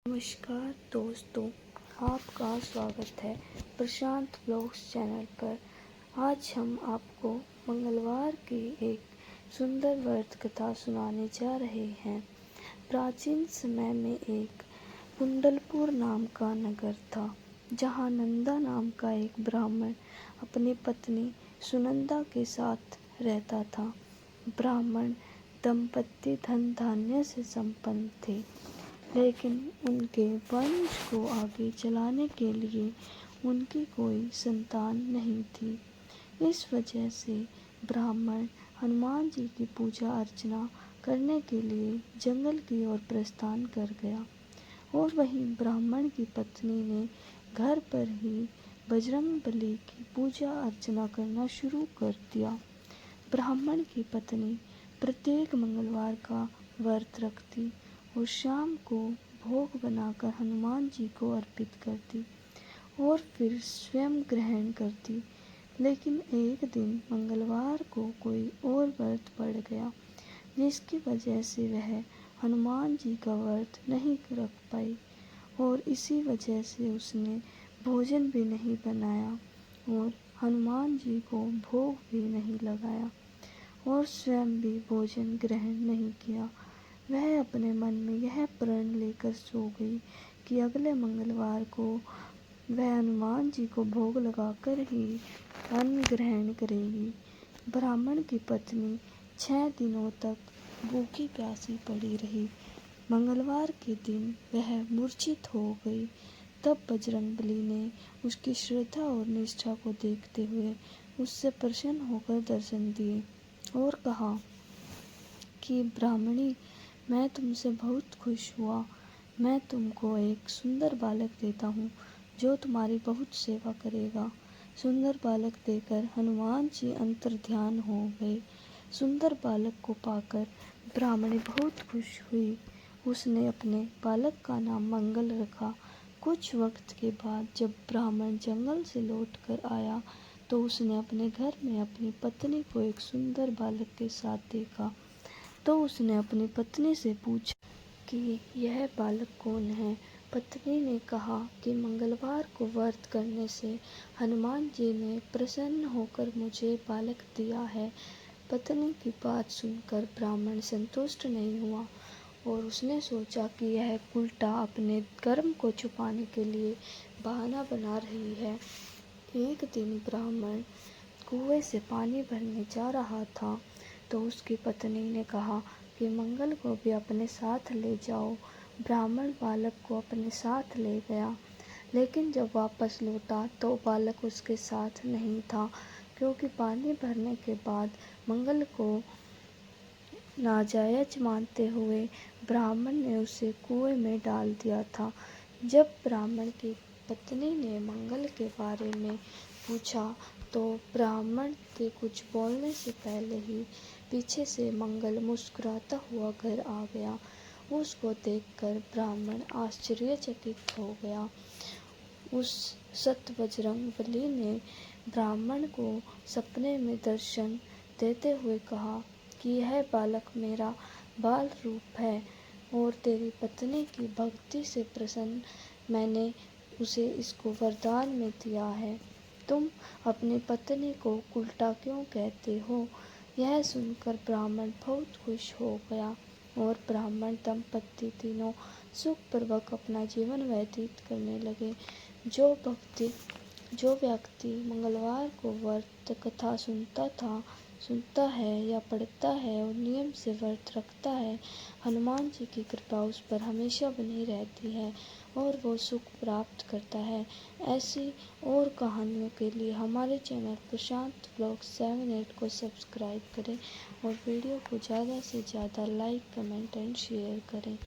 नमस्कार दोस्तों, आपका स्वागत है प्रशांत ब्लॉग्स चैनल पर। आज हम आपको मंगलवार की एक सुंदर व्रत कथा सुनाने जा रहे हैं। प्राचीन समय में एक कुंडलपुर नाम का नगर था, जहाँ नंदा नाम का एक ब्राह्मण अपनी पत्नी सुनंदा के साथ रहता था। ब्राह्मण दंपत्ति धन धान्य से संपन्न थे, लेकिन उनके वंश को आगे चलाने के लिए उनकी कोई संतान नहीं थी। इस वजह से ब्राह्मण हनुमान जी की पूजा अर्चना करने के लिए जंगल की ओर प्रस्थान कर गया, और वहीं ब्राह्मण की पत्नी ने घर पर ही बजरंगबली की पूजा अर्चना करना शुरू कर दिया। ब्राह्मण की पत्नी प्रत्येक मंगलवार का व्रत रखती और शाम को भोग बनाकर हनुमान जी को अर्पित करती और फिर स्वयं ग्रहण करती। लेकिन एक दिन मंगलवार को कोई और व्रत पड़ गया, जिसकी वजह से वह हनुमान जी का व्रत नहीं रख पाई, और इसी वजह से उसने भोजन भी नहीं बनाया और हनुमान जी को भोग भी नहीं लगाया और स्वयं भी भोजन ग्रहण नहीं किया। वह अपने मन में यह प्रण लेकर सो गई कि अगले मंगलवार को वह हनुमान जी को भोग लगाकर ही अन्न ग्रहण करेगी। ब्राह्मण की पत्नी 6 दिनों तक भूखी प्यासी पड़ी रही। मंगलवार के दिन वह मूर्छित हो गई। तब बजरंगबली ने उसकी श्रद्धा और निष्ठा को देखते हुए उससे प्रसन्न होकर दर्शन दिए और कहा कि ब्राह्मणी, मैं तुमसे बहुत खुश हुआ। मैं तुमको एक सुंदर बालक देता हूँ जो तुम्हारी बहुत सेवा करेगा। सुंदर बालक देकर हनुमान जी अंतर्ध्यान हो गए। सुंदर बालक को पाकर ब्राह्मणी बहुत खुश हुई। उसने अपने बालक का नाम मंगल रखा। कुछ वक्त के बाद जब ब्राह्मण जंगल से लौटकर आया तो उसने अपने घर में अपनी पत्नी को एक सुंदर बालक के साथ देखा। तो उसने अपनी पत्नी से पूछा कि यह बालक कौन है। पत्नी ने कहा कि मंगलवार को व्रत करने से हनुमान जी ने प्रसन्न होकर मुझे बालक दिया है। पत्नी की बात सुनकर ब्राह्मण संतुष्ट नहीं हुआ और उसने सोचा कि यह उल्टा अपने कर्म को छुपाने के लिए बहाना बना रही है। एक दिन ब्राह्मण कुएं से पानी भरने जा रहा था तो उसकी पत्नी ने कहा कि मंगल को भी अपने साथ ले जाओ। ब्राह्मण बालक को अपने साथ ले गया, लेकिन जब वापस लौटा तो बालक उसके साथ नहीं था, क्योंकि पानी भरने के बाद मंगल को नाजायज मानते हुए ब्राह्मण ने उसे कुएं में डाल दिया था। जब ब्राह्मण की पत्नी ने मंगल के बारे में पूछा तो ब्राह्मण के कुछ बोलने से पहले ही पीछे से मंगल मुस्कुराता हुआ घर आ गया। उसको देखकर ब्राह्मण आश्चर्यचकित हो गया। उस सत बजरंगबली ने ब्राह्मण को सपने में दर्शन देते हुए कहा कि यह बालक मेरा बाल रूप है और तेरी पत्नी की भक्ति से प्रसन्न मैंने उसे इसको वरदान में दिया है। तुम अपनी पत्नी को उल्टा क्यों कहते हो? यह सुनकर ब्राह्मण बहुत खुश हो गया और ब्राह्मण दंपत्ति तीनों सुखपूर्वक अपना जीवन व्यतीत करने लगे। जो व्यक्ति मंगलवार को व्रत कथा सुनता है या पढ़ता है और नियम से व्रत रखता है, हनुमान जी की कृपा उस पर हमेशा बनी रहती है और वो सुख प्राप्त करता है। ऐसी और कहानियों के लिए हमारे चैनल प्रशांत ब्लॉग्स 78 को सब्सक्राइब करें और वीडियो को ज़्यादा से ज़्यादा लाइक, कमेंट एंड शेयर करें।